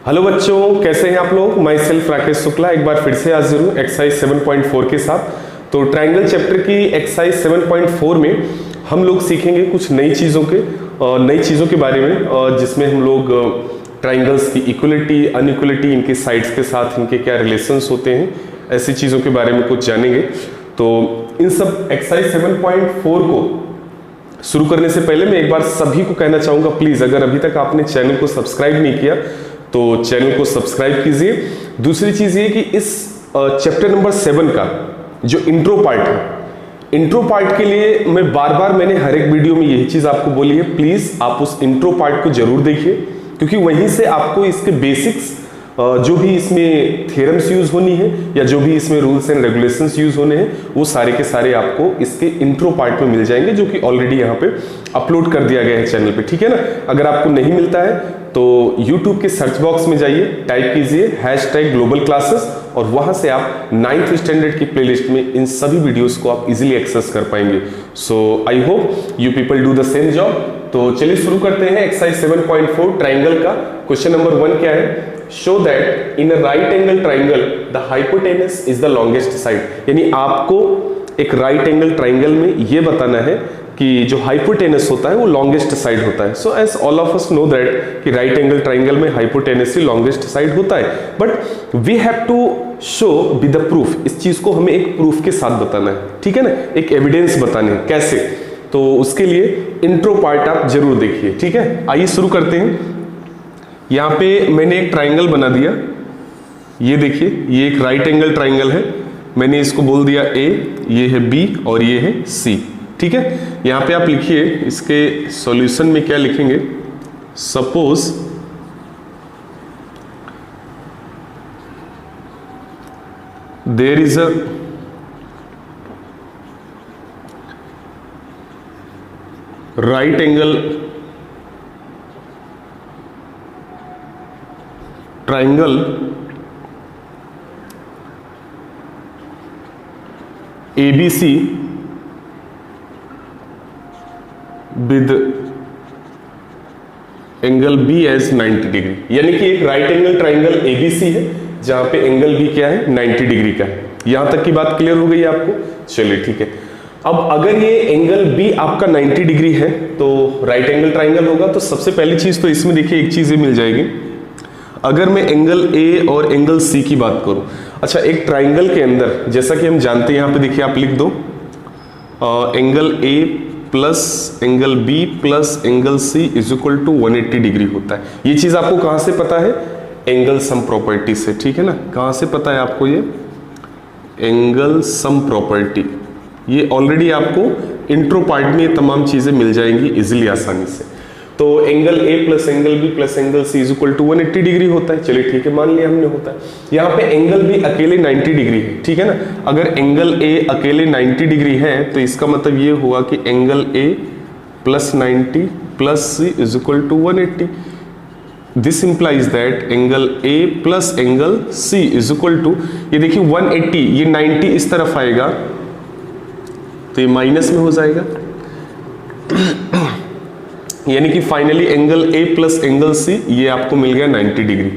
Hello बच्चों, कैसे हैं आप लोग। माई सेल्फ राकेश शुक्ला एक बार फिर से हाजिर हूँ एक्सरसाइज 7.4 के साथ। तो ट्रायंगल चैप्टर की एक्सरसाइज 7.4 में हम लोग सीखेंगे कुछ नई चीज़ों के बारे में, जिसमें हम लोग ट्रायंगल्स की इक्वलिटी, अनइक्वलिटी, इनके साइड्स के साथ इनके क्या रिलेशंस होते हैं, ऐसी चीज़ों के बारे में कुछ जानेंगे। तो इन सब एक्सरसाइज 7.4 को शुरू करने से पहले मैं एक बार सभी को कहना चाहूँगा, प्लीज़ अगर अभी तक आपने चैनल को सब्सक्राइब नहीं किया तो चैनल को सब्सक्राइब कीजिए। दूसरी चीज़ ये कि इस चैप्टर नंबर 7 का जो इंट्रो पार्ट है, इंट्रो पार्ट के लिए मैं मैंने हर एक वीडियो में यही चीज़ आपको बोली है, प्लीज़ आप उस इंट्रो पार्ट को जरूर देखिए, क्योंकि वहीं से आपको इसके बेसिक्स, जो भी इसमें थ्योरम्स यूज होनी है या जो भी इसमें रूल्स एंड रेगुलेशंस यूज होने हैं, वो सारे के सारे आपको इसके इंट्रो पार्ट में मिल जाएंगे, जो कि ऑलरेडी यहाँ पे अपलोड कर दिया गया है चैनल पे। ठीक है ना। अगर आपको नहीं मिलता है तो YouTube के सर्च बॉक्स में जाइए, टाइप कीजिए #ग्लोबल क्लासेस और वहां से आप 9th स्टैंडर्ड की प्लेलिस्ट में इन सभी वीडियोस को आप इजीली एक्सेस कर पाएंगे। So I hope you people do the same job. तो चलिए शुरू करते हैं एक्सरसाइज 7.4 ट्राइंगल का। क्वेश्चन नंबर 1 क्या है? Show that in a right angle triangle the hypotenuse is the longest side. यानी आपको एक राइट एंगल ट्राइंगल में ये बताना है कि जो हाइपोटेनस होता है वो लॉन्गेस्ट साइड होता है। So as all of us know that कि राइट एंगल ट्राइंगल में हाइपोटेनस ही लॉन्गेस्ट साइड होता है, but we have to show with the proof. इस चीज को हमें एक प्रूफ के साथ बताना है, ठीक है ना, एक एविडेंस बताने हैं। कैसे? तो उसके लिए इंट्रो पार्ट आप जरूर देखिए, ठीक है। आइए शुरू करते हैं। यहाँ पे मैंने एक ट्राइंगल बना दिया, ये देखिए, ये एक राइट एंगल ट्राइंगल है। मैंने इसको बोल दिया A, ये है B और ये है C, ठीक है। यहाँ पे आप लिखिए, इसके सॉल्यूशन में क्या लिखेंगे? Suppose there is a right angle triangle ABC with angle B as 90 degree. यानी कि एक राइट एंगल ट्राइंगल ABC है जहां पे एंगल B क्या है? 90 डिग्री का है। यहां तक की बात क्लियर हो गई आपको? चलिए ठीक है। अब अगर ये एंगल B आपका 90 डिग्री है तो राइट एंगल ट्राइंगल होगा। तो सबसे पहली चीज तो इसमें देखिए एक चीज ये मिल जाएगी। अगर मैं एंगल A और एंगल C की बात करूं, अच्छा, एक ट्राइंगल के अंदर जैसा कि हम जानते हैं, यहां पे देखिए आप लिख दो angle A plus angle B plus angle C is equal to 180 degree होता है। ये चीज आपको कहां से पता है? एंगल सम प्रॉपर्टी से, ठीक है ना। कहां से पता है आपको? ये एंगल सम प्रॉपर्टी, ये ऑलरेडी आपको इंट्रो पार्ट में ये तमाम चीजें मिल जाएंगी इजिली, आसानी से। तो angle A plus angle B plus angle C is equal to 180 degree होता है। चलिए ठीक है, मान लिया हमने होता है। यहाँ पे एंगल B अकेले 90 डिग्री है, ठीक है ना। अगर एंगल A अकेले 90 डिग्री है तो इसका मतलब ये हुआ कि angle A plus 90 plus C is equal to 180। This implies that angle A plus angle C is equal to, ये देखिए 180, ये 90 इस तरफ आएगा तो ये माइनस में हो जाएगा। यानी कि finally angle A plus angle C ये आपको मिल गया 90 डिग्री।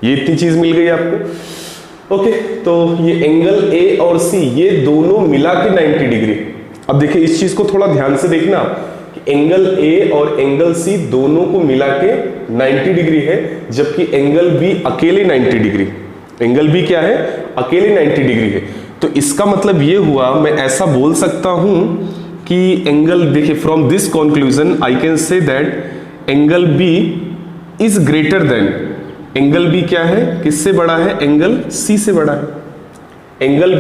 ये इतनी चीज मिल गई आपको। ओके, तो ये एंगल A और C ये दोनों मिला के 90 डिग्री। अब देखिए इस चीज को थोड़ा ध्यान से देखना कि एंगल A और एंगल C दोनों को मिला के 90 डिग्री है, जबकि एंगल B अकेले 90 डिग्री। एंगल B क्या है? अकेले 90 डिग्री है। तो इसका मतलब ये हुआ, मैं ऐसा बोल सकता हूं कि एंगल, देखिए from this conclusion I can say that angle B is greater than, angle B क्या है? किससे बड़ा है? एंगल C से बड़ा है। Angle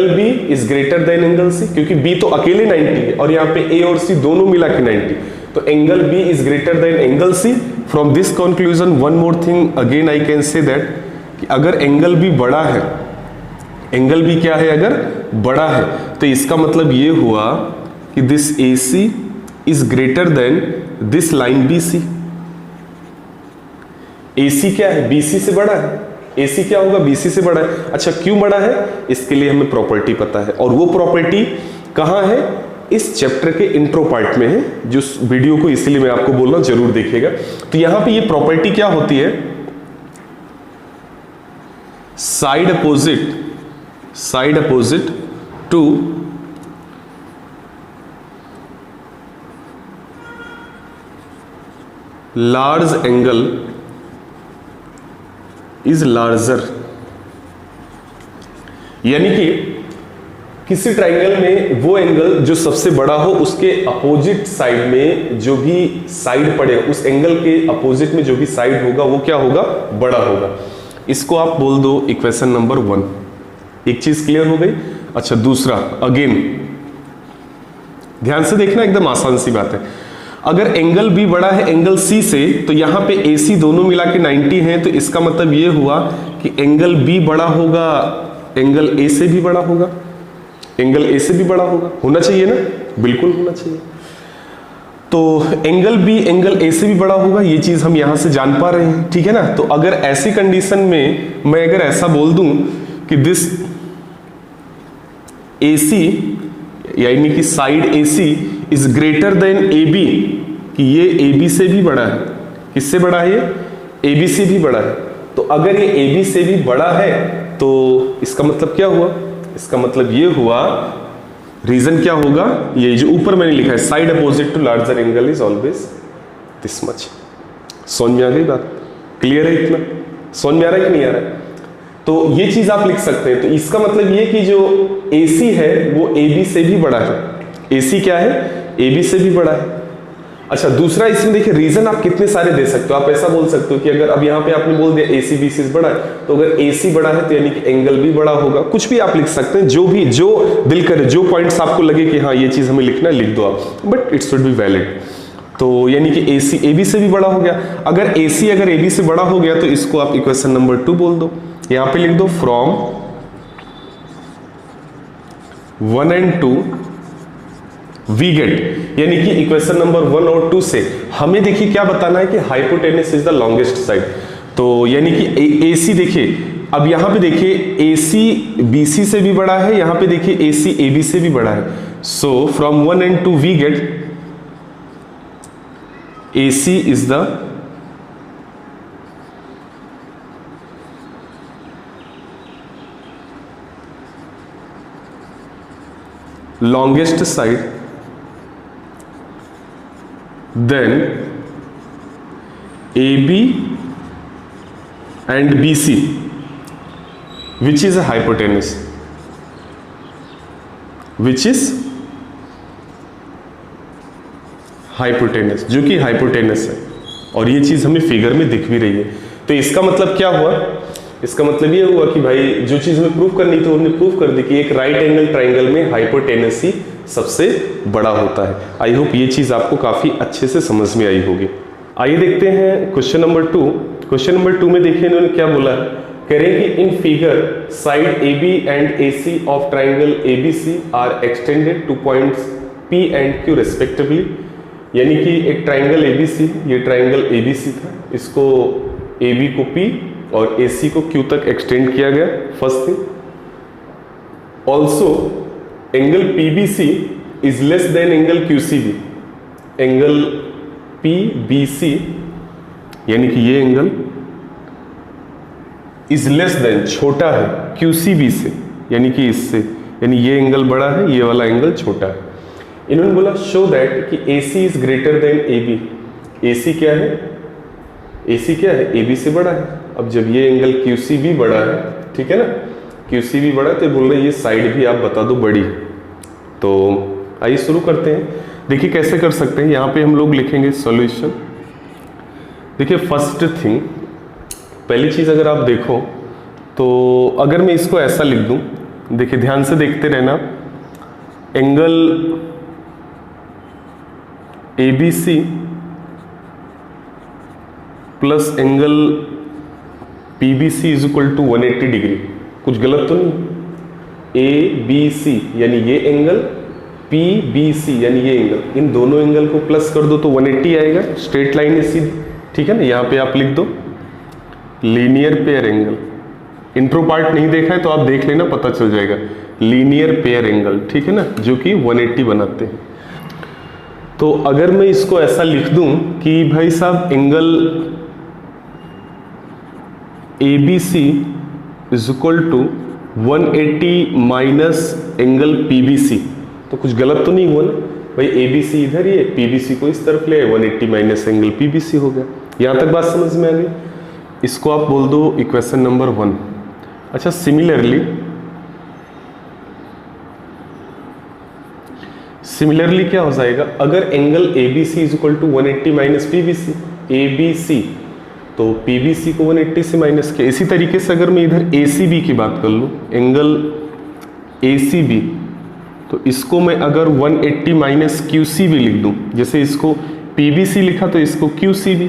B is greater than angle C, क्योंकि B तो अकेले 90 है और यहाँ पे A और C दोनों मिला के 90, तो angle B is greater than angle C। From this conclusion one more thing again I can say that कि अगर एंगल B बड़ा है, एंगल B क्या है? अगर बड़ा है तो इसका मतलब ये हुआ कि this AC is greater then this line BC। AC क्या है? BC से बड़ा है। AC क्या होगा? BC से बड़ा है। अच्छा, क्यों बड़ा है? इसके लिए हमें प्रॉपर्टी पता है, और वो प्रॉपर्टी कहां है? इस चैप्टर के इंट्रो पार्ट में है, जो वीडियो को इसीलिए मैं आपको बोल रहा हूं जरूर देखिएगा। तो यहां पे ये प्रॉपर्टी क्या होती है, side opposite to large angle is larger. यानी कि किसी ट्राइंगल में वो एंगल जो सबसे बड़ा हो उसके अपोजिट साइड में जो भी साइड पड़े, उस एंगल के अपोजिट में जो भी साइड होगा वो क्या होगा, बड़ा होगा। इसको आप बोल दो इक्वेशन नंबर 1। एक चीज क्लियर हो गई। अच्छा, दूसरा अगेन ध्यान से देखना, एकदम आसान सी बात है। अगर एंगल बी बड़ा है एंगल सी से, तो यहां पे AC दोनों मिला के 90 है, तो इसका मतलब ये हुआ कि एंगल बी बड़ा होगा, एंगल ए से भी बड़ा होगा, एंगल ए से भी बड़ा होना चाहिए ना, बिल्कुल होना चाहिए। तो एंगल बी एंगल ए से भी बड़ा होगा, ये चीज हम यहां से जान पा रहे हैं, ठीक है ना। तो अगर ऐसी कंडीशन में मैं अगर ऐसा बोल दूं कि दिस AC यानी कि side AC is greater then AB, कि ये AB से भी बड़ा है, किससे बड़ा है, ये AB से भी बड़ा है। तो अगर ये AB से भी बड़ा है तो इसका मतलब क्या हुआ, इसका मतलब ये हुआ, रीजन क्या होगा, ये जो ऊपर मैंने लिखा है side opposite to larger angle is always this much. समझ में आ गई बात, क्लियर है, इतना समझ में आ रहा है कि नहीं आ रहा है। तो ये चीज आप लिख सकते हैं। तो इसका मतलब ये कि जो AC है वो AB से भी बड़ा है, AC क्या है, AB से भी बड़ा है। अच्छा, दूसरा इसमें देखिए रीजन आप कितने सारे दे सकते हो। आप ऐसा बोल सकते हो कि अगर अब यहाँ पे आपने बोल दिया AC BC से बड़ा है, तो अगर AC बड़ा है तो यानी कि एंगल भी बड़ा होगा। कुछ भी आप लिख सकते हैं, जो दिल करे, जो पॉइंट्स आपको लगे कि हाँ ये चीज हमें लिखना है, लिख दो आप, but it should be valid. तो यानी कि AC AB से भी बड़ा हो गया। अगर AC अगर AB से बड़ा हो गया तो इसको आप इक्वेशन नंबर 2 बोल दो। यहां पे लिख दो फ्रॉम 1 and 2 वी गेट, यानी कि इक्वेशन नंबर 1 और 2 से हमें देखिए क्या बताना है कि hypotenuse is the longest side. तो यानी कि AC देखिए, अब यहां पे देखिए AC BC से भी बड़ा है, यहां पे देखिए AC AB से भी बड़ा है। So from 1 and 2 we get AC is the longest side, then AB and BC which is a hypotenuse, जो कि हाइपोटेनस है। और ये चीज हमें फिगर में दिख भी रही है। तो इसका मतलब क्या हुआ, इसका मतलब ये हुआ कि भाई जो चीज हमें प्रूव करनी थी हमने प्रूव कर दी कि एक राइट एंगल ट्राइंगल में हाइपोटेनस ही सबसे बड़ा होता है। आई होप ये चीज आपको काफी अच्छे से समझ में आई होगी। आइए देखते हैं क्वेश्चन नंबर 2। क्वेश्चन नंबर 2 में देखिए इन्होंने क्या बोला है, कह रहे हैं कि in figure side AB and AC of triangle ABC are extended to points P and Q respectively. यानी कि एक ट्राइंगल ABC, ये ट्राइंगल ABC था, इसको AB को P और AC को Q तक एक्सटेंड किया गया, first thing. Also angle PBC is less than angle QCB। Angle PBC यानी कि ये एंगल इज लेस देन, छोटा है QCB से, यानी कि इससे, यानी ये एंगल बड़ा है, ये वाला एंगल छोटा है। इन्होंने बोला शो दैट कि AC is greater then AB। AC क्या है, AC क्या है, AB से बड़ा है। अब जब ये एंगल QCB बड़ा है, ठीक है ना, QCB बड़ा है, तो बोल रहे ये साइड भी आप बता दो बड़ी। तो आइए शुरू करते हैं। देखिए कैसे कर सकते हैं। यहाँ पे हम लोग लिखेंगे सॉल्यूशन। देखिए फर्स्ट थिंग, पहली चीज अगर आप देखो तो अगर मैं इसको ऐसा लिख दूं, देखिए ध्यान से देखते रहना, angle ABC plus angle PBC is equal to 180 degree. कुछ गलत तो नहीं, ABC यानी ये एंगल, PBC यानी ये एंगल, इन दोनों एंगल को प्लस कर दो तो 180 आएगा, स्ट्रेट लाइन है सीधी, ठीक है ना। यहाँ पे आप लिख दो linear pair angle. Intro part नहीं देखा है तो आप देख लेना, पता चल जाएगा। लीनियर पेयर एंगल, ठीक है ना, जो कि 180 बनाते हैं। तो अगर मैं इसको ऐसा लिख दूं कि भाई साहब angle ABC is equal to 180 minus angle PBC, तो कुछ गलत तो नहीं हुआ ना भाई, ABC इधर ही है, PBC को इस तरफ ले, 180 माइनस एंगल PBC हो गया। यहां तक बात समझ में आ गई। इसको आप बोल दो इक्वेशन नंबर 1। अच्छा, सिमिलरली क्या हो जाएगा, अगर angle ABC is equal to 180 minus PBC, ABC तो PBC को 180 से माइनस किया। इसी तरीके से अगर मैं इधर ACB की बात कर लूँ, एंगल ACB, तो इसको मैं अगर 180 माइनस QCB लिख दूँ, जैसे इसको PBC लिखा तो इसको QCB,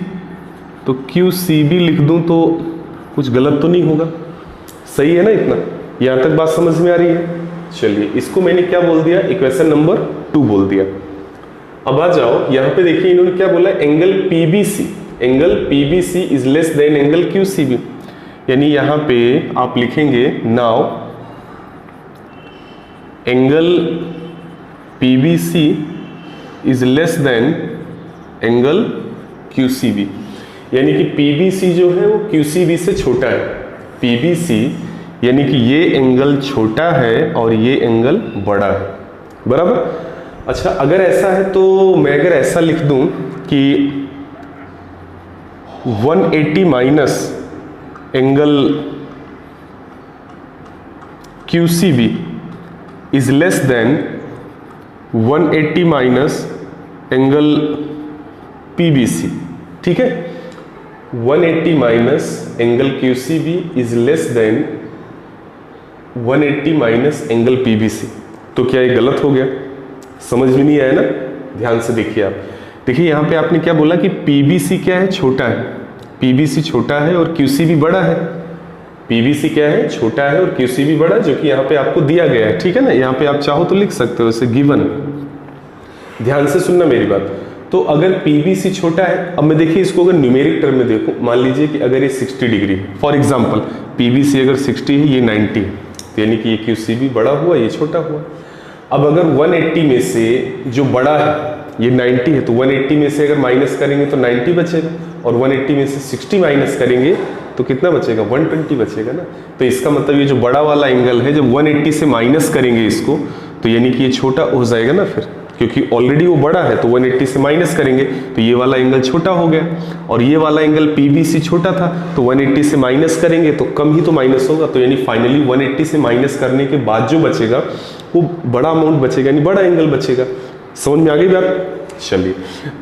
तो QCB लिख दूँ तो कुछ गलत तो नहीं होगा, सही है ना। इतना यहाँ तक बात समझ में आ रही है। चलिए, इसको मैंने क्या बोल दिया, इक्वेशन नंबर 2 बोल दिया। अब आ जाओ, यहाँ पे देखिए इन्होंने क्या बोला, angle PBC is less than angle QCB, यानी यहाँ पे आप लिखेंगे now angle PBC is less than angle QCB, यानी कि PBC जो है वो QCB से छोटा है। PBC यानी कि ये एंगल छोटा है और ये एंगल बड़ा है, बराबर। अच्छा, अगर ऐसा है तो मैं अगर ऐसा लिख दूं कि 180 minus angle QCB is less then 180 minus angle PBC, ठीक है। 180 minus angle QCB is less then 180 minus angle PBC, तो क्या ये गलत हो गया? समझ में नहीं आया ना? ध्यान से देखिए आप। देखिए यहाँ पे आपने क्या बोला कि PBC क्या है, छोटा है, PBC छोटा है और QCB बड़ा है। PBC क्या है, छोटा है और QCB बड़ा, जो कि यहाँ पे आपको दिया गया है, ठीक है ना। यहाँ पे आप चाहो तो लिख सकते हो इसे गिवन। ध्यान से सुनना मेरी बात। तो अगर PBC छोटा है, अब मैं देखिए इसको अगर न्यूमेरिक टर्म में देखूं, मान लीजिए कि अगर ये 60 डिग्री है, फॉर एग्जांपल PBC अगर 60 है, ये 90 है, तो यानी कि ये QCB बड़ा हुआ, ये छोटा हुआ। अब अगर 180 में से जो बड़ा है ये 90 है, तो 180 में से अगर माइनस करेंगे तो 90 बचेगा, और 180 में से 60 माइनस करेंगे तो कितना बचेगा, 120 बचेगा ना। तो इसका मतलब ये जो बड़ा वाला एंगल है, जब 180 से माइनस करेंगे इसको, तो यानी कि ये छोटा हो जाएगा ना फिर, क्योंकि ऑलरेडी वो बड़ा है, तो 180 से माइनस करेंगे तो ये वाला एंगल छोटा हो गया, और ये वाला एंगल PBC छोटा था, तो 180 से माइनस करेंगे तो कम ही तो माइनस होगा, तो यानी फाइनली 180 से माइनस करने के बाद जो बचेगा वो बड़ा अमाउंट बचेगा, यानी बड़ा एंगल बचेगा। समझ में आ गई बात? चलिए,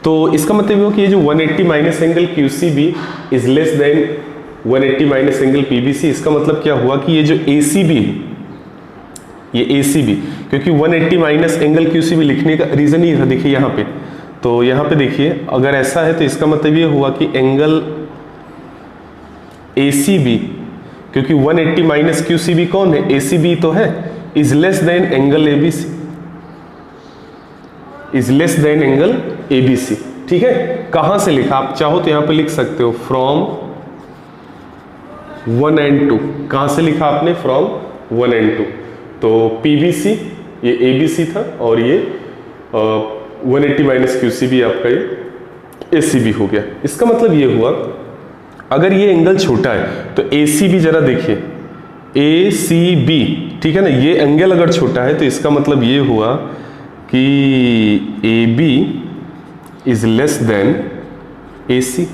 तो इसका मतलब ये कि ये जो 180 minus angle QCB is less then 180 minus angle PBC, इसका मतलब क्या हुआ कि ये जो ACB है, ये ACB, क्योंकि 180 माइनस एंगल QCB लिखने का रीजन ही था, देखिए यहाँ पे, तो यहाँ पे देखिए अगर ऐसा है तो इसका मतलब ये हुआ कि एंगल ACB, क्योंकि 180 माइनस QCB कौन है, ACB तो है, is less than angle ABC, is less than angle ABC, ठीक है। कहां से लिखा, आप चाहो तो यहां पे लिख सकते हो फ्रॉम 1 and 2, कहां से लिखा आपने, फ्रॉम 1 and 2, तो PBC ये ABC था और ये 180 माइनस QCB आपका ये ACB हो गया। इसका मतलब ये हुआ अगर ये एंगल छोटा है तो ACB जरा देखिए, ACB, ठीक है ना, ये एंगल अगर छोटा है तो इसका मतलब ये हुआ कि AB is less then AC,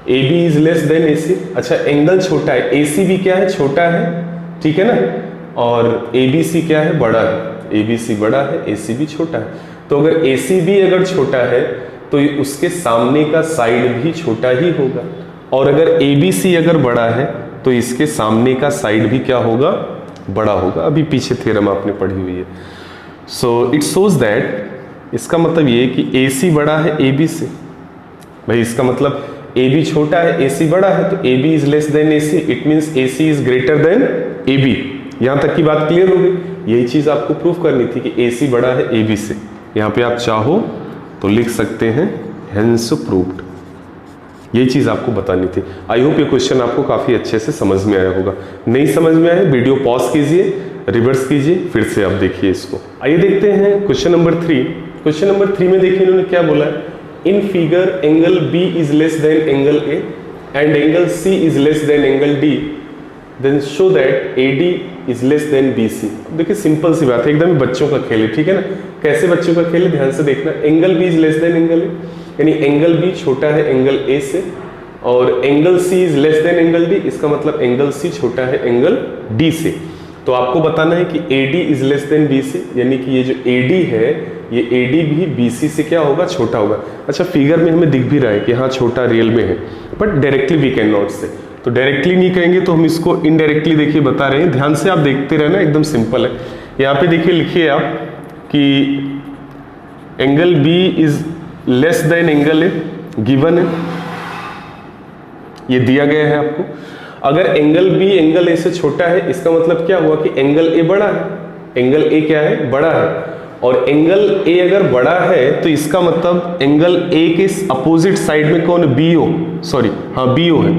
AB is less then AC। अच्छा, एंगल छोटा है, ACB क्या है, छोटा है, ठीक है ना, और ABC क्या है, बड़ा है, ABC बड़ा है, ACB छोटा है। तो अगर ACB अगर छोटा है तो उसके सामने का साइड भी छोटा ही होगा, और अगर ABC अगर बड़ा है तो इसके सामने का साइड भी क्या होगा, बड़ा होगा। अभी पीछे थ्योरम आपने पढ़ी हुई है। सो इट शोज दैट, इसका मतलब ये कि AC बड़ा है AB से, भाई इसका मतलब AB छोटा है, AC बड़ा है, तो AB is less then AC, it means AC is greater then AB। यहां तक की बात क्लियर हो गई। यही चीज आपको प्रूफ करनी थी कि AC बड़ा है AB से। यहां पे आप चाहो तो लिख सकते हैं हेंस प्रूव्ड, यही चीज आपको बतानी थी। आई होप ये क्वेश्चन आपको काफी अच्छे से समझ में आया होगा। नहीं समझ में आया, वीडियो पॉज कीजिए, रिवर्स कीजिए, फिर से आप देखिए इसको। आइए देखते हैं क्वेश्चन नंबर 3। क्वेश्चन नंबर 3 में देखिए इन्होंने क्या बोला है, in figure angle B is less than angle A and angle C is less than angle D, then show that A D is less than B C. देखिए simple सी बात है, एकदम ही बच्चों का खेल है, ठीक है ना। कैसे बच्चों का खेल है, ध्यान से देखना। Angle B is less than angle A, यानी एंगल बी छोटा है एंगल ए से, और angle C is less than angle D, इसका मतलब एंगल सी छोटा है एंगल डी से। तो आपको बताना है कि A D is less than B C, यानी कि ये जो ए डी है, ये ए डी भी बी सी से क्या होगा, छोटा होगा। अच्छा, फिगर में हमें दिख भी रहा है कि हाँ छोटा रियल में है, but directly we can not say. तो डायरेक्टली नहीं कहेंगे तो हम इसको इनडायरेक्टली देखिए बता रहे हैं। ध्यान से आप देखते रहना, एकदम सिंपल है। यहाँ पे देखिए लिखिए आप कि angle B is less than angle A, given है, ये दिया गया है आपको। अगर एंगल बी एंगल ए से छोटा है, इसका मतलब क्या हुआ कि एंगल ए बड़ा है। एंगल ए क्या है, बड़ा है। और एंगल ए अगर बड़ा है तो इसका मतलब एंगल ए के अपोजिट साइड में कौन, बी ओ, सॉरी हाँ बी ओ है।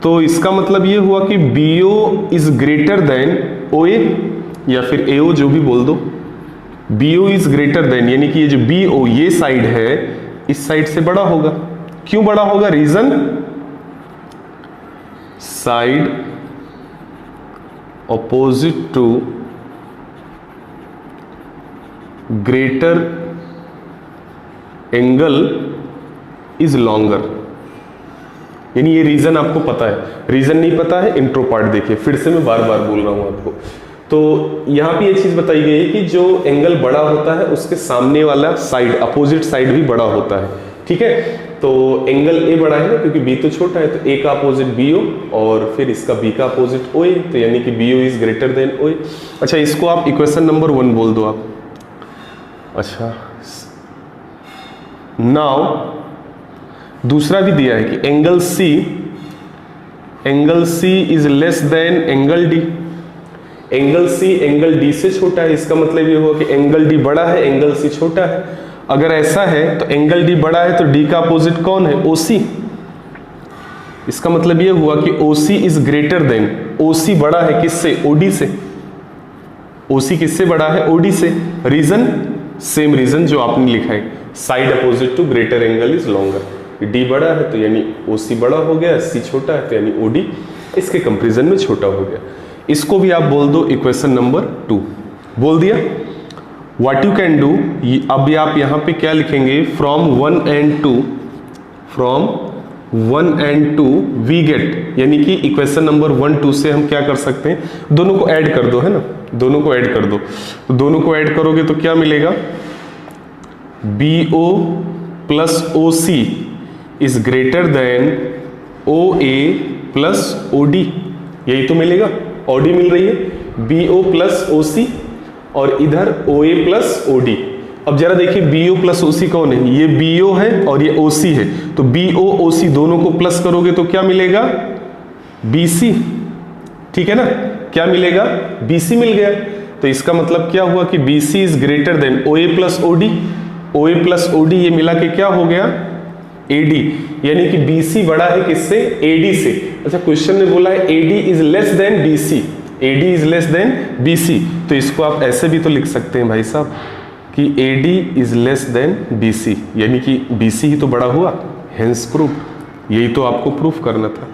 तो इसका मतलब ये हुआ कि B O is greater than O A, या फिर ए ओ जो भी बोल दो। B O is greater than, यानी कि ये जो बी ओ ये साइड है, इस साइड से बड़ा होगा। क्यों बड़ा होगा, reason side opposite to greater angle is longer, यानी ये रीजन आपको पता है। रीजन नहीं पता है, इंट्रो पार्ट देखिए, फिर से मैं बार बार बोल रहा हूं आपको। तो यहां पे ये चीज बताई गई है कि जो एंगल बड़ा होता है उसके सामने वाला साइड, अपोजिट साइड भी बड़ा होता है, ठीक है। तो एंगल ए बड़ा है ना, क्योंकि बी तो छोटा है, तो ए का अपोजिट बी ओ और फिर इसका बी का अपोजिट ओ ए, तो यानी कि B O is greater than O A. अच्छा, इसको आप इक्वेशन नंबर 1 बोल दो आप। अच्छा, नाउ दूसरा भी दिया है कि angle C is less than angle D. Angle C angle D से छोटा है, इसका मतलब ये हुआ कि एंगल डी बड़ा है, एंगल सी छोटा है। अगर ऐसा है तो एंगल डी बड़ा है तो डी का अपोजिट कौन है, ओसी। इसका मतलब ये हुआ कि ओसी इज ग्रेटर देन, ओसी बड़ा है किससे, ओडी से। ओसी किससे बड़ा है, ओडी से। रीजन सेम रीजन जो आपने लिखा है, side opposite to greater angle is longer. D बड़ा है तो यानी ओसी बड़ा हो गया, सी छोटा है तो यानी ओडी इसके कंपैरिजन में छोटा हो गया। इसको भी आप बोल दो इक्वेशन नंबर 2। बोल दिया। व्हाट यू कैन डू, अब आप यहां पे क्या लिखेंगे, फ्रॉम 1 and 2 वी गेट, यानी कि इक्वेशन नंबर 1, 2 से हम क्या कर सकते हैं, दोनों को ऐड कर दो, है ना, दोनों को ऐड कर दो। तो दोनों को ऐड करोगे तो क्या मिलेगा, B O plus O C is greater than O A plus O D, यही तो मिलेगा। ओ डी मिल रही है, बी ओ प्लस ओ सी, और इधर ओ ए प्लस ओ डी। अब जरा देखिए बी ओ प्लस ओ सी कौन है, ये बी ओ है और ये ओ सी है। तो बी ओ सी दोनों को प्लस करोगे तो क्या मिलेगा, बी सी, ठीक है ना। क्या मिलेगा, बी सी मिल गया। तो इसका मतलब क्या हुआ कि B C is greater than O A plus O D. O A plus O D ये मिला के क्या हो गया, ए डी, यानी कि बी सी बड़ा है किससे, ए डी से। अच्छा, क्वेश्चन में बोला है A D is less than B C, A D is less than B C. तो इसको आप ऐसे भी तो लिख सकते हैं भाई साहब कि A D is less than B C, यानी कि बी सी ही तो बड़ा हुआ, हेंस प्रूफ। यही तो आपको प्रूफ करना था।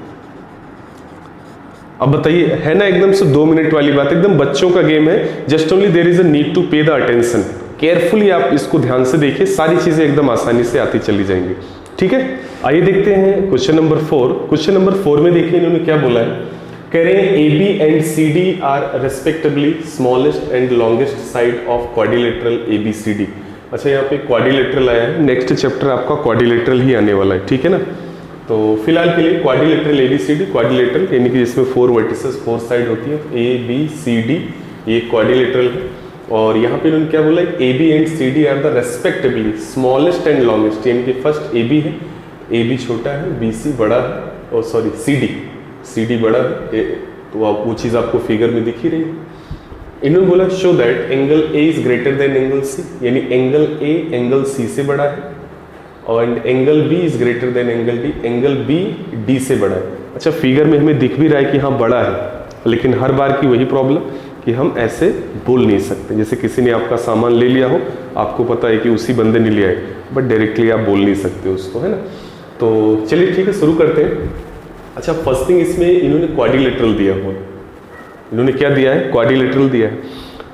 अब बताइए, है ना एकदम से 2 मिनट वाली बात, एकदम बच्चों का गेम है। Just only there is a need to pay the attention. Carefully आप इसको ध्यान से देखिए, सारी चीजें एकदम आसानी से आती चली जाएंगी, ठीक है। आइए देखते हैं क्वेश्चन नंबर 4। क्वेश्चन नंबर 4 में देखिए इन्होंने क्या बोला है, कह रहे हैं A B and C D are respectively smallest and longest side of quadrilateral A B C D. अच्छा, यहाँ पे क्वाड्रिलेटरल आया है, नेक्स्ट चैप्टर आपका क्वाड्रिलेटरल ही आने वाला है, ठीक है ना। तो फिलहाल के लिए quadrilateral A B C D, quadrilateral यानी कि जिसमें 4 वर्टिसेस 4 साइड होती है, ए बी सी डी, ये क्वाड्रिलेटरल है। और यहाँ पे इन्होंने क्या बोला है, A B and C D are the respectively smallest and longest, यानी कि फर्स्ट ए बी है, ए बी छोटा है, बी सी बड़ा है, और सॉरी सी डी बड़ा है। तो आप वो चीज़ आपको फिगर में दिख ही रही है। इन्होंने बोला show that angle A is greater than angle C, यानी एंगल ए एंगल सी से बड़ा है, और angle B is greater than angle D, angle B D से बड़ा है। अच्छा, फिगर में हमें दिख भी रहा है कि हाँ बड़ा है, लेकिन हर बार की वही प्रॉब्लम कि हम ऐसे बोल नहीं सकते। जैसे किसी ने आपका सामान ले लिया हो, आपको पता है कि उसी बंदे ने लिया है, बट डायरेक्टली आप बोल नहीं सकते उसको, है ना। तो चलिए ठीक है, शुरू करते हैं। अच्छा, फर्स्ट थिंग इसमें इन्होंने क्वाड्रिलेटरल दिया हुआ, इन्होंने क्या दिया है, क्वाड्रिलेटरल दिया है।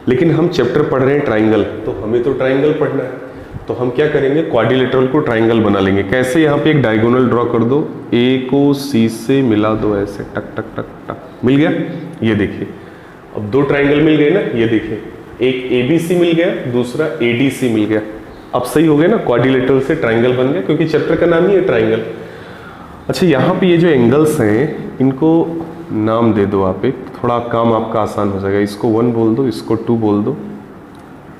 लेकिन हम चैप्टर पढ़ रहे हैं ट्राइंगल, तो हमें तो ट्राइंगल पढ़ना है, तो हम क्या करेंगे, क्वाड्रिलेटरल को ट्राइंगल बना लेंगे। कैसे, यहाँ पे एक डायगोनल ड्रॉ कर दो, ए को सी से मिला दो, ऐसे टक टक टक टक, मिल गया। ये देखिए, अब दो ट्राइंगल मिल गए ना, ये देखिए, एक ABC मिल गया, दूसरा ADC मिल गया। अब सही हो गया ना, क्वाड्रिलेटरल से ट्राइंगल बन गया, क्योंकि चैप्टर का नाम ही है ट्राइंगल। अच्छा, यहाँ पे ये जो एंगल्स हैं, इनको नाम दे दो आप, एक थोड़ा काम आपका आसान हो जाएगा। इसको 1 बोल दो, इसको 2 बोल दो,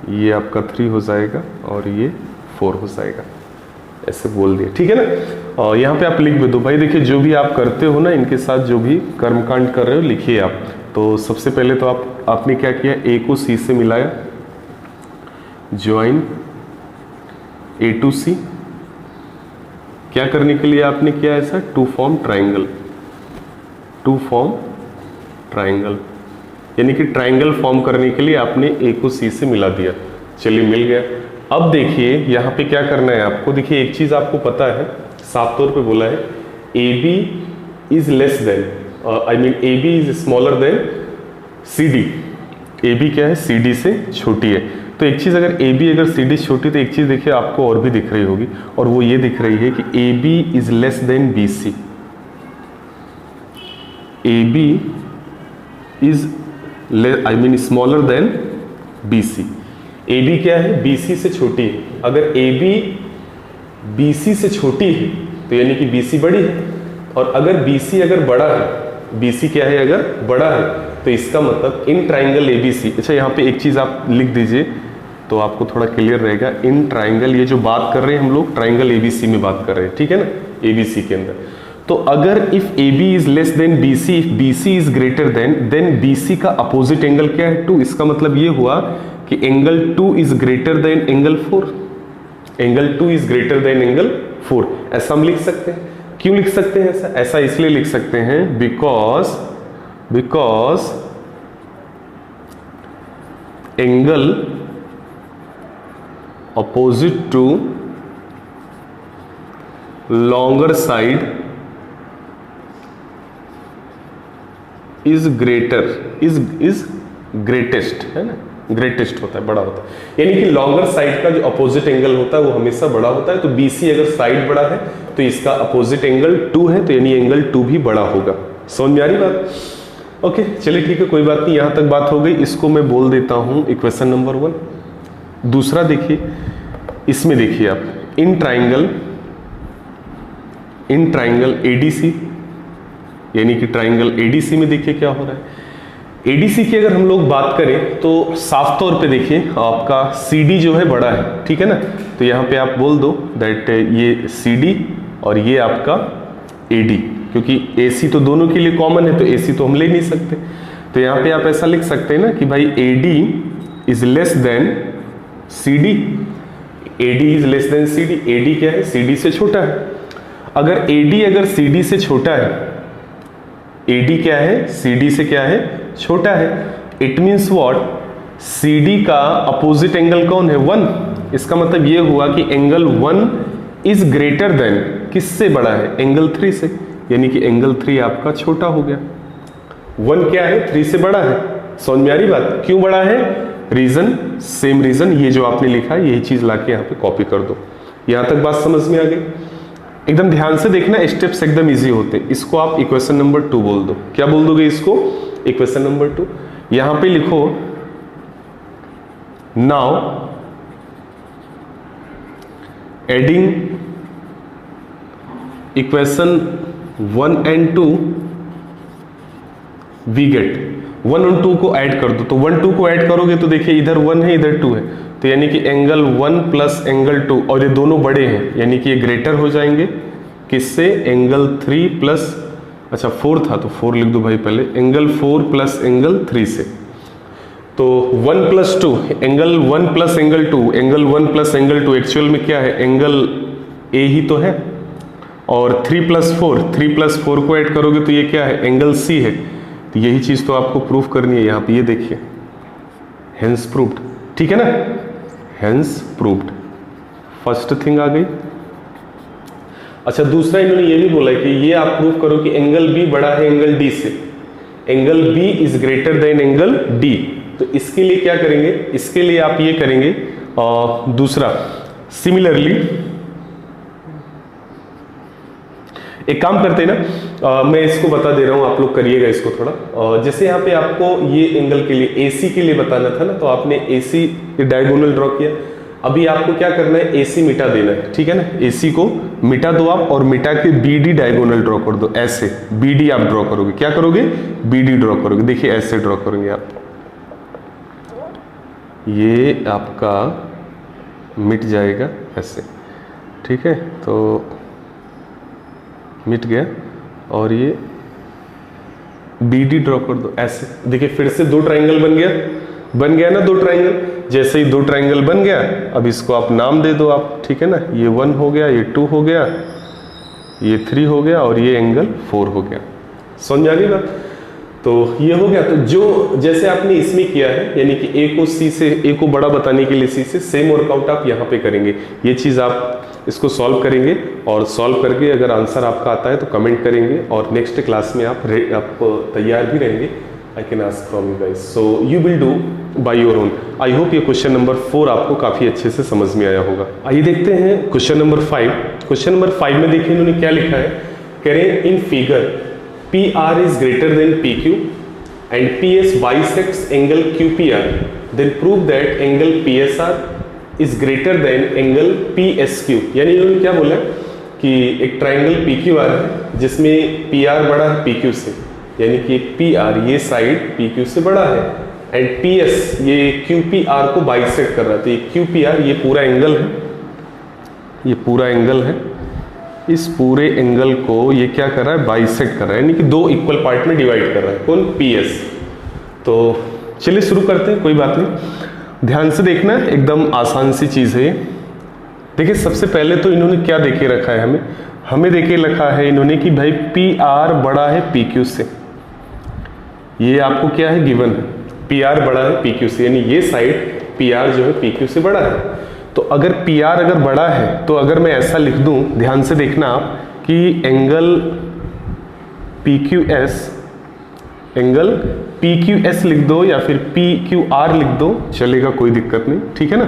ये आपका 3 हो जाएगा और ये 4 हो जाएगा, ऐसे बोल दिया, ठीक है ना। और यहाँ पे आप लिख भी दो भाई। देखिए, जो भी आप करते हो ना, इनके साथ जो भी कर्मकांड कर रहे हो, लिखिए आप। तो सबसे पहले तो आपने क्या किया, A को C से मिलाया, ज्वाइन A to C। क्या करने के लिए आपने किया ऐसा, to form triangle, to form triangle, यानी कि ट्राइंगल फॉर्म करने के लिए आपने A को C से मिला दिया। चलिए, मिल गया। अब देखिए यहाँ पे क्या करना है आपको। देखिए, एक चीज आपको पता है, साफ तौर पे बोला है, AB is less then, I mean AB is smaller then CD। AB क्या है, CD से छोटी है। तो एक चीज, अगर AB अगर CD से छोटी, तो एक चीज देखिए आपको और भी दिख रही होगी, और वो ये दिख रही है कि AB is less then BC। AB is I mean smaller than BC। AB क्या है, BC से छोटी है। अगर AB BC से छोटी है तो यानी कि BC बड़ी है, और अगर BC अगर बड़ा है, BC क्या है, अगर बड़ा है, तो इसका मतलब इन ट्राइंगल ABC। अच्छा, यहाँ पे एक चीज आप लिख दीजिए तो आपको थोड़ा क्लियर रहेगा। इन ट्राइंगल, ये जो बात कर रहे हैं हम लोग, ट्राइंगल ABC में बात कर रहे हैं, ठीक है ना, ABC के अंदर। तो अगर if AB is less then BC, if BC is greater then BC का अपोजिट एंगल क्या है, 2। इसका मतलब ये हुआ कि angle 2 is greater than angle 4, angle 2 is greater than angle 4। ऐसा हम लिख सकते हैं। क्यों लिख सकते हैं ऐसा, ऐसा इसलिए लिख सकते हैं because angle opposite to longer side is greater, is greatest, है ना, ग्रेटेस्ट होता है, बड़ा होता है। यानी कि लॉन्गर साइड का जो अपोजिट एंगल होता है वो हमेशा बड़ा होता है। तो BC अगर साइड बड़ा है तो इसका अपोजिट एंगल 2 है, तो यानी एंगल 2 भी बड़ा होगा। समझ में आ रही बात? ओके, चलिए ठीक है, कोई बात नहीं, यहां तक बात हो गई। इसको मैं बोल देता हूं इक्वेशन नंबर 1। दूसरा देखिए, इसमें देखिए आप, इन ट्राइंगल ADC, यानी कि ट्राइंगल ADC में देखिए क्या हो रहा है। ADC की अगर हम लोग बात करें तो साफ तौर पे देखिए आपका CD जो है बड़ा है, ठीक है ना। तो यहाँ पे आप बोल दो दैट ये CD और ये आपका AD, क्योंकि AC तो दोनों के लिए कॉमन है, तो AC तो हम ले नहीं सकते। तो यहाँ पे आप ऐसा लिख सकते हैं ना कि भाई AD is less then CD, AD is less then CD। AD क्या है, CD से छोटा है। अगर AD अगर CD से छोटा है, AD क्या है, CD से क्या है, छोटा है, इट मीन्स व्हाट, CD का अपोजिट एंगल कौन है, 1। इसका मतलब ये हुआ कि एंगल 1 इज ग्रेटर देन, किससे बड़ा है, एंगल 3 से, यानी कि एंगल 3 आपका छोटा हो गया। 1 क्या है, 3 से बड़ा है। समझ में आ रही बात, क्यों बड़ा है, रीजन सेम रीजन, ये जो आपने लिखा है यही चीज लाके यहाँ पे कॉपी कर दो। यहां तक बात समझ में आ गई? एकदम ध्यान से देखना, स्टेप्स एकदम इजी होते हैं। इसको आप इक्वेशन नंबर 2 बोल दो। क्या बोल दोगे इसको, इक्वेशन नंबर 2। यहां पे लिखो, now adding equation 1 and 2 we get 1 और 2 को ऐड कर दो। तो 1 2 को ऐड करोगे तो देखिए इधर 1 है इधर 2 है, तो यानी कि एंगल 1 प्लस एंगल 2, और ये दोनों बड़े हैं यानी कि ये ग्रेटर हो जाएंगे किससे, एंगल 3 प्लस, अच्छा 4 था तो 4 लिख दो भाई पहले, एंगल 4 प्लस एंगल 3 से। तो 1 plus 2, angle 1 plus angle 2, angle 1 plus angle 2 actual में क्या है, एंगल ए ही तो है। और 3 प्लस 4 को ऐड करोगे तो ये क्या है, एंगल सी है। तो यही चीज तो आपको प्रूफ करनी है यहाँ पे। ये देखिए हेंस प्रूव्ड, ठीक है ना, हेंस प्रूव्ड, फर्स्ट थिंग आ गई। अच्छा, दूसरा इन्होंने ये भी बोला कि ये आप प्रूव करो कि एंगल बी बड़ा है एंगल डी से, angle B is greater than angle D. तो इसके लिए क्या करेंगे, इसके लिए आप ये करेंगे दूसरा, सिमिलरली एक काम करते हैं ना, मैं इसको बता दे रहा हूं, आप लोग करिएगा इसको थोड़ा। जैसे यहाँ पे आपको ये एंगल के लिए एसी के लिए बताना था ना, तो आपने एसी डायगोनल ड्रॉ किया। अभी आपको क्या करना है, एसी मिटा देना है, ठीक है ना, एसी को मिटा दो आप, और मिटा के बीडी डायगोनल ड्रॉ कर दो। ऐसे बीडी आप ड्रॉ करोगे, क्या करोगे, बीडी ड्रॉ करोगे। देखिए ऐसे ड्रॉ करोगे आप, ये आपका मिट जाएगा ऐसे, ठीक है, तो मिट गया, और ये बीडी ड्रॉ कर दो ऐसे। देखिए फिर से दो ट्राइंगल बन गया ना, दो ट्राइंगल। जैसे ही दो ट्राइंगल बन गया, अब इसको आप नाम दे दो आप, ठीक है ना, ये 1 हो गया, ये 2 हो गया, ये 3 हो गया, और ये एंगल 4 हो गया। समझ आ गई बात? तो ये हो गया। तो जो जैसे आपने इसमें किया है, यानी कि ए को सी से, ए को बड़ा बताने के लिए सी से, सेम वर्कआउट आप यहाँ पे करेंगे। ये चीज़ आप इसको सॉल्व करेंगे, और सॉल्व करके अगर आंसर आपका आता है तो कमेंट करेंगे, और नेक्स्ट क्लास में आप तैयार भी रहेंगे। I can ask from you guys, so you will do by your own. I hope ये क्वेश्चन नंबर 4 आपको काफ़ी अच्छे से समझ में आया होगा। आइए देखते हैं क्वेश्चन नंबर 5। क्वेश्चन नंबर 5 में देखिए इन्होंने क्या लिखा है, कह रहे हैं in figure P R is greater than P Q and P S bisects angle Q P R, then prove that angle P S R is greater than angle P S Q. यानी इन्होंने क्या बोला कि एक triangle P Q R है जिसमें P R बड़ा है पी क्यू से, यानी कि पी आर ये साइड पी क्यू से बड़ा है, एंड पी एस ये क्यू पी आर को बाइसेक्ट कर रहा है। तो ये क्यू पी आर ये पूरा एंगल है, ये पूरा एंगल है, इस पूरे एंगल को ये क्या कर रहा है, बाइसेक्ट कर रहा है, यानी कि दो इक्वल पार्ट में डिवाइड कर रहा है। कौन, पी एस। तो चलिए शुरू करते हैं, कोई बात नहीं, ध्यान से देखना, एकदम आसान सी चीज़ है ये। देखिए सबसे पहले तो इन्होंने क्या देके रखा है, हमें देके रखा है इन्होंने कि भाई पी आर बड़ा है पी क्यू से। ये आपको क्या है, गिवन है, पी आर बड़ा है पी क्यू से, यानी ये साइड पी आर जो है पी क्यू से बड़ा है। तो अगर पी आर अगर बड़ा है, तो अगर मैं ऐसा लिख दूं, ध्यान से देखना आप, कि angle P Q S, angle P Q S लिख दो या फिर पी क्यू आर लिख दो, चलेगा, कोई दिक्कत नहीं, ठीक है ना।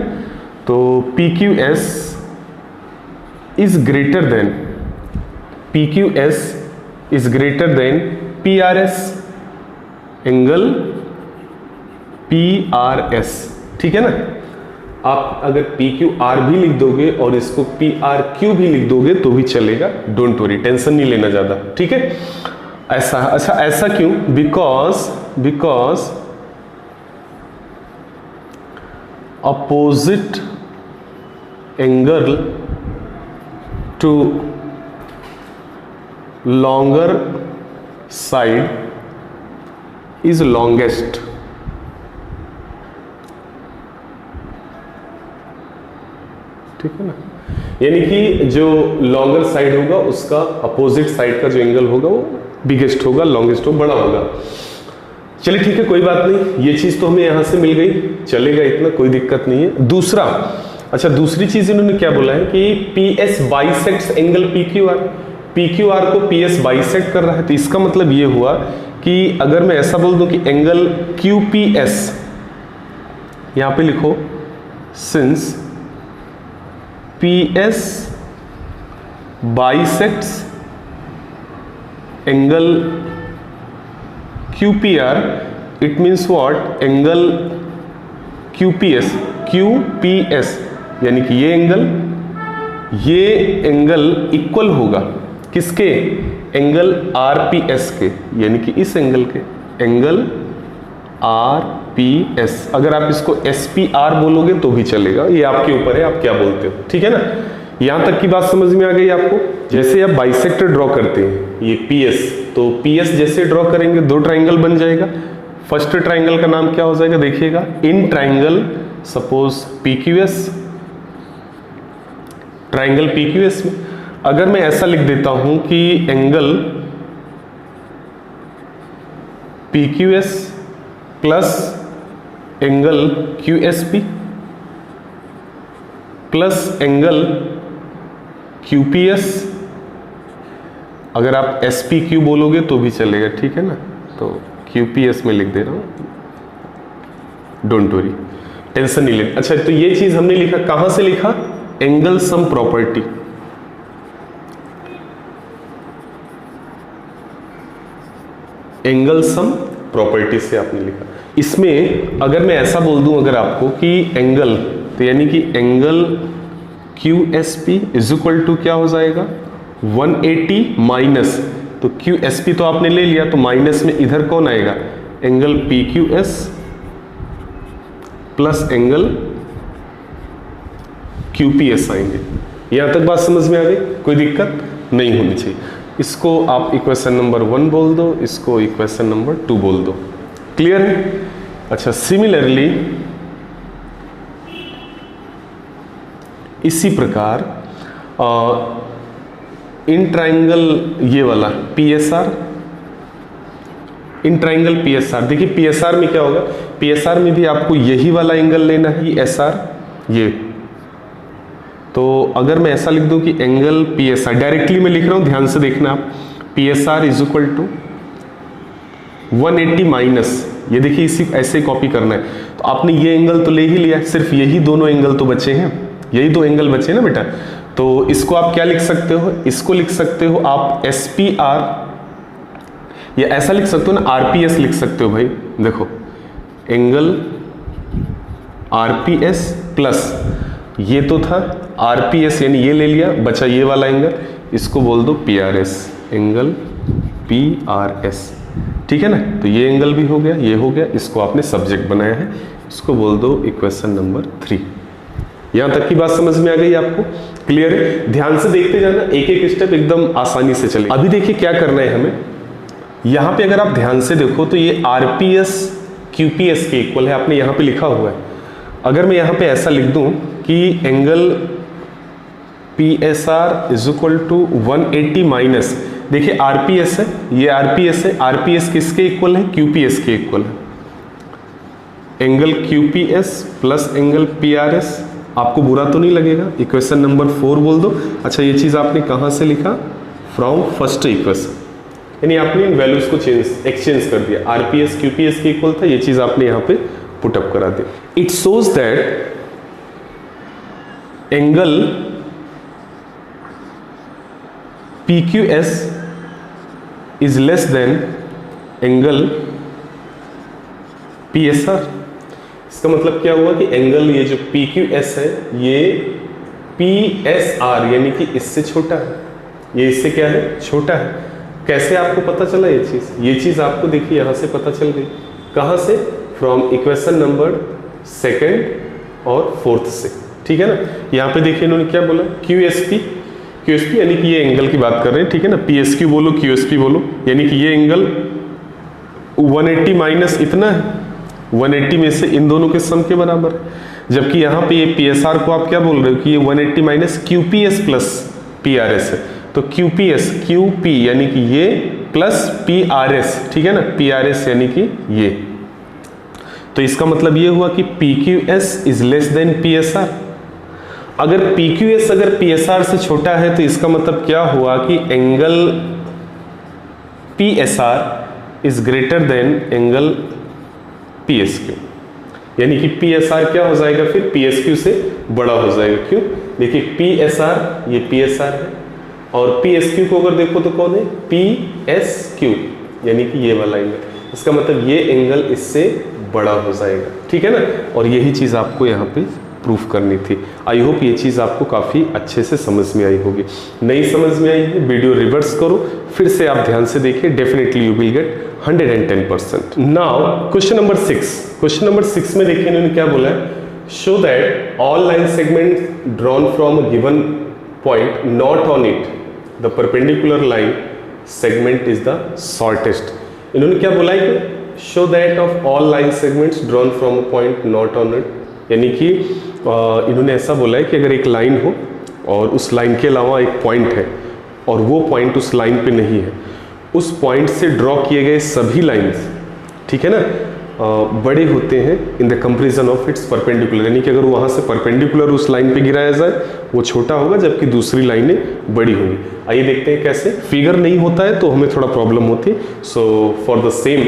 तो P Q S is greater than, P Q S is greater than P R S, angle P R S, ठीक है ना। आप अगर पी क्यू आर भी लिख दोगे और इसको पी आर क्यू भी लिख दोगे तो भी चलेगा, डोंट वरी, टेंशन नहीं लेना ज्यादा, ठीक है। ऐसा, अच्छा ऐसा क्यों, because opposite angle to longer side is longest. ठीक है ना, यानी कि जो लॉन्गर साइड होगा उसका अपोजिट साइड का जो एंगल होगा वो बिगेस्ट होगा, लॉन्गेस्ट होगा, बड़ा होगा। चलिए ठीक है, कोई बात नहीं, ये चीज तो हमें यहां से मिल गई, चलेगा, इतना कोई दिक्कत नहीं है। दूसरा, अच्छा दूसरी चीज इन्होंने क्या बोला है कि P S bisects angle P Q R, P Q R को पी एस बाइसेक्ट कर रहा है। तो इसका मतलब ये हुआ कि अगर मैं ऐसा बोल दूं कि एंगल क्यू पी एस, यहां पे लिखो, since P S bisects angle Q P are, it means what, angle Q P S, यानी कि ये एंगल इक्वल होगा किसके, एंगल आर पी एस के, यानी कि इस एंगल के, एंगल आर पी एस। अगर आप इसको एस पी आर बोलोगे तो भी चलेगा, ये आपके ऊपर है, आप क्या बोलते हो, ठीक है ना। यहां तक की बात समझ में आ गई आपको। जैसे आप बाइसेक्टर ड्रॉ करते हैं, ये पी एस, तो पी एस जैसे ड्रॉ करेंगे दो ट्राइंगल बन जाएगा। फर्स्ट ट्राइंगल का नाम क्या हो जाएगा, देखिएगा, in triangle, suppose P Q S, triangle P Q S में अगर मैं ऐसा लिख देता हूं कि angle P Q S plus angle QSP plus angle QPS, अगर आप SPQ बोलोगे तो भी चलेगा, ठीक है ना, तो QPS में लिख दे रहा हूं, डोंट वरी, टेंशन नहीं लेना। अच्छा, तो ये चीज हमने लिखा, कहां से लिखा, angle sum property, angle sum property से आपने लिखा। इसमें अगर मैं ऐसा बोल दूं अगर आपको कि एंगल, तो यानी कि angle QSP is equal to क्या हो जाएगा 180 माइनस, तो QSP तो आपने ले लिया, तो माइनस में इधर कौन आएगा, angle PQS plus angle QPS आएंगे। यहां तक बात समझ में आ गई, कोई दिक्कत नहीं होनी चाहिए। इसको आप इक्वेशन नंबर 1 बोल दो, इसको इक्वेशन नंबर 2 बोल दो, क्लियर है। अच्छा, सिमिलरली इसी प्रकार इन ट्राइंगल ये वाला PSR, इन ट्राइंगल PSR, देखिए PSR में क्या होगा, PSR में भी आपको यही वाला एंगल लेना है, SR ये, तो अगर मैं ऐसा लिख दूं कि एंगल PSR, डायरेक्टली मैं लिख रहा हूं, ध्यान से देखना आप, PSR is equal to 180 minus, ये देखिए इसी ऐसे कॉपी करना है, तो आपने ये एंगल तो ले ही लिया, सिर्फ यही दोनों एंगल तो बचे हैं, यही दो एंगल बचे हैं ना बेटा, तो इसको आप क्या लिख सकते हो, इसको लिख सकते हो आप SPR, या ऐसा लिख सकते हो ना RPS लिख सकते हो भाई, देखो एंगल RPS प्लस ये तो था RPS, यानी ये ले लिया, बचा ये वाला एंगल, इसको बोल दो PRS, एंगल PRS, ठीक है ना, तो ये एंगल भी हो गया, ये हो गया, इसको आपने सब्जेक्ट बनाया है, इसको बोल दो इक्वेशन नंबर 3। यहां तक की बात समझ में आ गई आपको, क्लियर है। ध्यान से देखते जाना, एक एक स्टेप एकदम आसानी से चले। अभी देखिए क्या करना है हमें, यहां पे अगर आप ध्यान से देखो तो ये RPS QPS के इक्वल है, आपने यहां पे लिखा हुआ है। अगर मैं यहां पे ऐसा लिख दूं कि angle PSR is equal to 180 minus, देखिए RPS है, ये RPS है, RPS किसके इक्वल है, QPS के इक्वल है, angle QPS plus angle PRS, आपको बुरा तो नहीं लगेगा, इक्वेशन नंबर 4 बोल दो। अच्छा, ये चीज आपने कहां से लिखा, फ्रॉम फर्स्ट इक्वेशन, यानी आपने इन वैल्यूज को एक्सचेंज कर दिया, RPS QPS के इक्वल था, ये चीज आपने यहां पे पुटअप करा दी। It shows that angle PQS is less than angle PSR। इसका मतलब क्या हुआ कि एंगल ये जो PQS है ये PSR यानी कि इससे छोटा है, ये इससे क्या है, छोटा है। कैसे आपको पता चला ये चीज आपको देखिए यहां से पता चल गई, कहां से, फ्रॉम इक्वेशन नंबर 2 और 4 से, ठीक है ना। यहाँ पे देखिए इन्होंने क्या बोला, QSP यानी कि ये एंगल की बात कर रहे हैं, ठीक है ना, PSQ बोलो QSP बोलो, यानी कि ये एंगल 180 माइनस इतना है, 180 में से इन दोनों के सम के बराबर है। जबकि यहाँ पे ये PSR को आप क्या बोल रहे हो कि ये 180 माइनस QPS प्लस PRS है, तो QP यानी कि ये प्लस PRS, ठीक है ना, PRS यानी कि ये, तो इसका मतलब ये हुआ कि PQS is less then PSR। अगर PQS अगर PSR से छोटा है तो इसका मतलब क्या हुआ कि angle PSR is greater than angle PSQ, यानी कि PSR क्या हो जाएगा फिर PSQ से बड़ा हो जाएगा। क्यों, देखिए PSR ये PSR है और PSQ को अगर देखो तो कौन है, PSQ यानी कि ये वाला एंगल, इसका मतलब ये एंगल इससे बड़ा हो जाएगा, ठीक है ना। और यही चीज आपको यहाँ पे प्रूफ करनी थी। आई होप ये चीज आपको काफी अच्छे से समझ में आई होगी। नहीं समझ में आई है, वीडियो रिवर्स करो, फिर से आप ध्यान से देखिए, definitely you will get 110%। Now question number 6, question number 6 में देखिए इन्होंने क्या बोला है, show that all line segment drawn from a given point not on it the perpendicular line segment is the shortest. इन्होंने क्या बोला है कि show that of all line segments drawn from a point not on it, यानी कि इन्होंने ऐसा बोला है कि अगर एक लाइन हो और उस लाइन के अलावा एक पॉइंट है और वो पॉइंट उस लाइन पे नहीं है, उस पॉइंट से ड्रॉ किए गए सभी लाइंस, ठीक है ना, बड़े होते हैं in the comparison of its perpendicular, यानी कि अगर वहाँ से परपेंडिकुलर उस लाइन पे गिराया जाए वो छोटा होगा जबकि दूसरी लाइनें बड़ी होंगी। आइए देखते हैं कैसे। फिगर नहीं होता है तो हमें थोड़ा प्रॉब्लम होती है। So for the same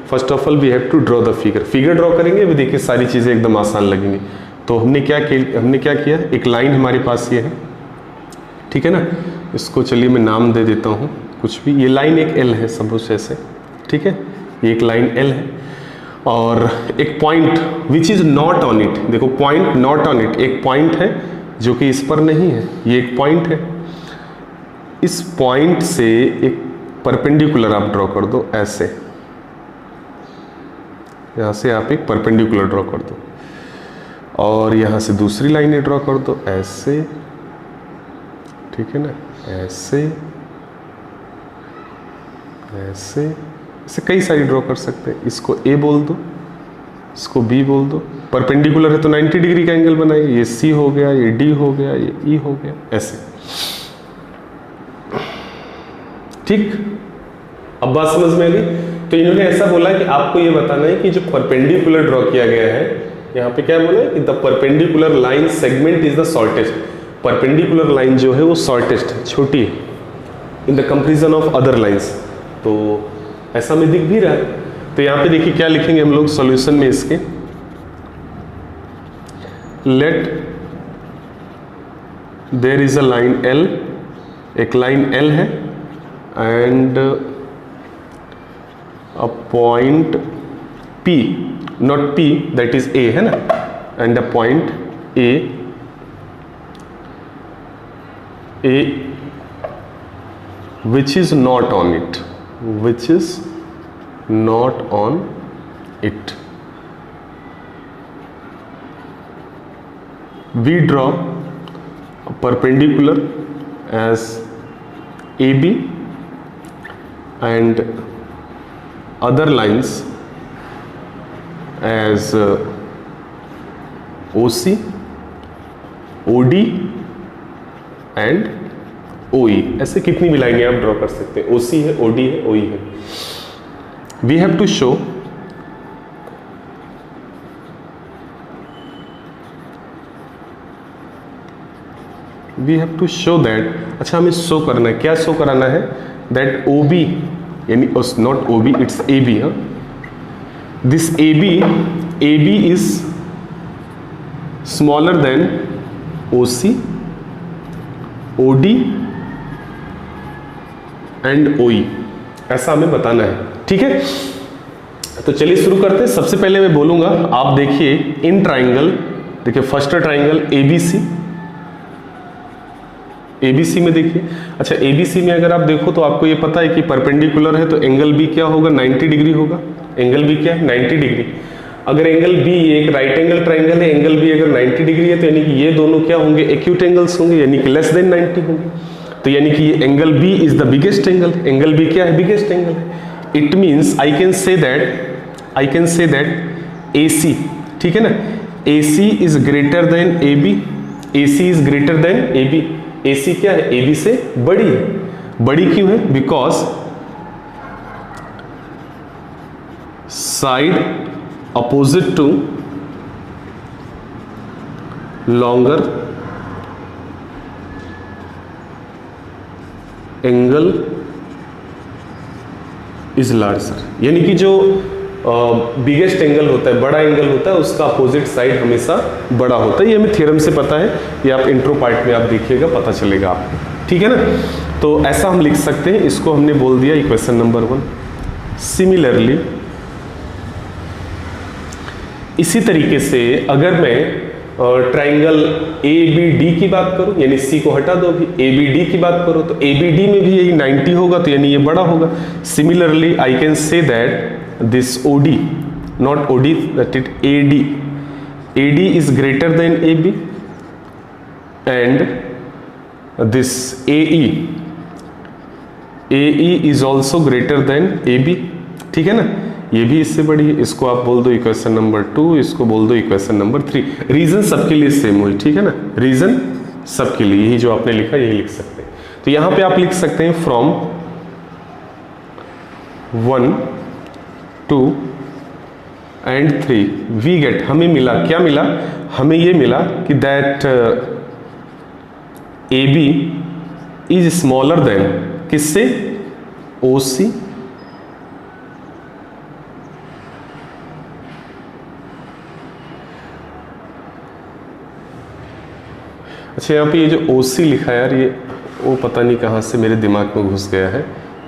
first of all we have to draw the figure. Figure draw करेंगे, अभी देखिए सारी चीज़ें एकदम आसान लगेंगी। तो हमने क्या किया, एक लाइन हमारे पास ये है, ठीक है ना। इसको चलिए मैं नाम दे देता हूँ कुछ भी। ये लाइन एक एल है सपोज ऐसे, ठीक है, ये एक लाइन एल है और एक point which is not on it. देखो पॉइंट नॉट ऑन इट, एक पॉइंट है जो कि इस पर नहीं है, ये एक पॉइंट है। इस पॉइंट से एक परपेंडिकुलर आप ड्रॉ कर दो ऐसे, यहां से आप एक परपेंडिकुलर ड्रॉ कर दो और यहां से दूसरी लाइनें ड्रॉ कर दो ऐसे, ठीक है ना, ऐसे ऐसे ऐसे कई सारी ड्रॉ कर सकते हैं। इसको ए बोल दो, इसको बी बोल दो। परपेंडिकुलर है तो 90 डिग्री का एंगल बनाइए। ये सी हो गया, ये डी हो गया, ये ई हो गया, ऐसे, ठीक। अब बात समझ में आ गई। तो इन्होंने ऐसा बोला कि आपको ये बताना है कि जो परपेंडिकुलर ड्रॉ किया गया है, यहाँ पे क्या बोला है कि the perpendicular line segment is the shortest. Perpendicular line जो है वो शॉर्टेस्ट है, छोटी है in the comparison of other lines. तो ऐसा में दिख भी रहा है। तो यहां पे देखिए क्या लिखेंगे हम लोग सॉल्यूशन में इसके, let there is a line L, एक लाइन एल है and a point P, not P that is A है ना, and a point A which is not on it, which is not on it. We draw a perpendicular as AB and other lines as OC, OD and OE। ऐसे कितनी भी लाइनें आप draw कर सकते हैं। OC है, OD है, OE है। We have to show that, अच्छा हमें शो करना है, क्या शो कराना है, दैट OB यानी नॉट OB, इट्स AB, हाँ, this AB is smaller than OC, OD and OE, ऐसा हमें बताना है, ठीक है। तो चलिए शुरू करते हैं। सबसे पहले मैं बोलूंगा, आप देखिए इन ट्राइंगल, देखिए फर्स्ट ट्राइंगल ABC में देखिए। अच्छा ABC में अगर आप देखो तो आपको ये पता है कि परपेंडिकुलर है तो एंगल B क्या होगा, 90 डिग्री होगा। एंगल B क्या है, 90 डिग्री। अगर एंगल B एक राइट एंगल ट्राइंगल है, एंगल B अगर 90 डिग्री है तो यानी कि ये दोनों क्या होंगे, एक्यूट एंगल्स होंगे, यानी कि लेस देन 90 होंगे। तो यानी कि ये angle B is the biggest angle, angle B क्या है, बिगेस्ट एंगल है। It means I can say that AC, ठीक है ना, AC is greater then AB, AC is greater then AB। AC क्या है, AB से बड़ी है। बड़ी क्यों है, because side opposite to longer angle is larger, यानी कि जो बिगेस्ट एंगल होता है, बड़ा एंगल होता है, उसका अपोजिट साइड हमेशा बड़ा होता है। ये हमें थ्योरम से पता है, ये आप इंट्रो पार्ट में आप देखिएगा, पता चलेगा आपको, ठीक है ना। तो ऐसा हम लिख सकते हैं, इसको हमने बोल दिया इक्वेशन नंबर 1। सिमिलरली इसी तरीके से अगर मैं ट्राइंगल ABD की बात करूं, यानी C को हटा दो, अभी ABD की बात करो तो ABD में भी यही 90 होगा, तो यानी ये बड़ा होगा। Similarly I can say that this OD, not OD, that it AD is greater then AB and this AE is also greater than AB, ठीक है ना। ये भी इससे बड़ी है, इसको आप बोल दो इक्वेशन नंबर 2, इसको बोल दो इक्वेशन नंबर 3। रीजन सबके लिए सेम हुई, ठीक है ना, रीजन सबके लिए यही जो आपने लिखा यही लिख सकते हैं। तो यहां पे आप लिख सकते हैं from 1 to and 3, we get, हमें मिला, क्या मिला, हमें ये मिला कि that A B is smaller than, किससे, ओ सी, अच्छा यहाँ पे ये जो ओ सी लिखा है यार, ये वो पता नहीं कहाँ से मेरे दिमाग में घुस गया है,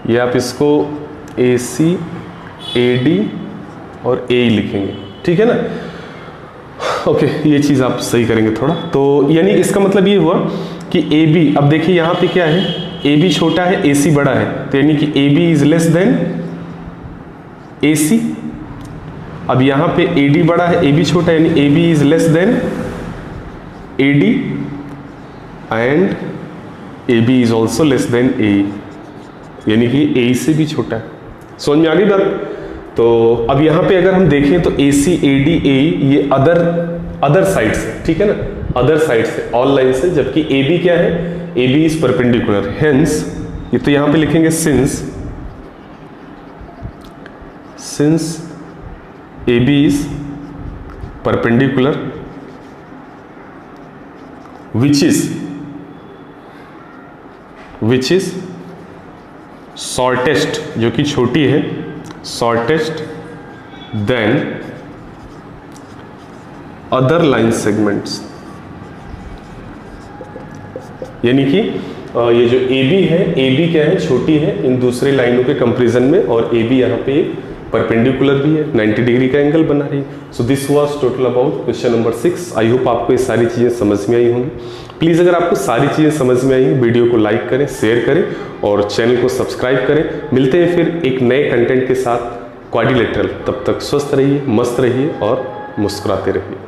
ये आप इसको ए सी, ए डी और ए लिखेंगे, ठीक है ना। ओके, ये चीज़ आप सही करेंगे थोड़ा। तो यानी इसका मतलब ये हुआ कि ए बी, अब देखिए यहाँ पे क्या है, ए बी छोटा है, ए सी बड़ा है, तो यानी कि A B is less than A C. अब यहाँ पे ए डी बड़ा है, ए बी छोटा है, यानी A B is less than A D and A B is also less than A, यानी कि ए से भी छोटा है। समझ में आ गई बात। तो अब यहाँ पे अगर हम देखें तो ए सी, ए डी, ए ये अदर साइड से, ठीक है ना, अदर साइड से, ऑल लाइन से, जबकि ए बी क्या है, A B is perpendicular, hence ये तो यहाँ पे लिखेंगे since A B is perpendicular which is shortest, जो कि छोटी है, shortest than other line segments, यानी कि ये जो ए बी है, ए बी क्या है, छोटी है इन दूसरे लाइनों के कंपैरिजन में, और ए बी यहाँ पे परपेंडिकुलर भी है, 90 डिग्री का एंगल बना रही है। So this was total about question number 6। I hope आपको ये सारी चीज़ें समझ में आई होंगी। प्लीज़ अगर आपको सारी चीज़ें समझ में आई हैं, वीडियो को लाइक करें, शेयर करें और चैनल को सब्सक्राइब करें। मिलते हैं फिर एक नए कंटेंट के साथ क्वाड्रिलेटरल। तब तक स्वस्थ रहिए, मस्त रहिए और मुस्कुराते रहिए।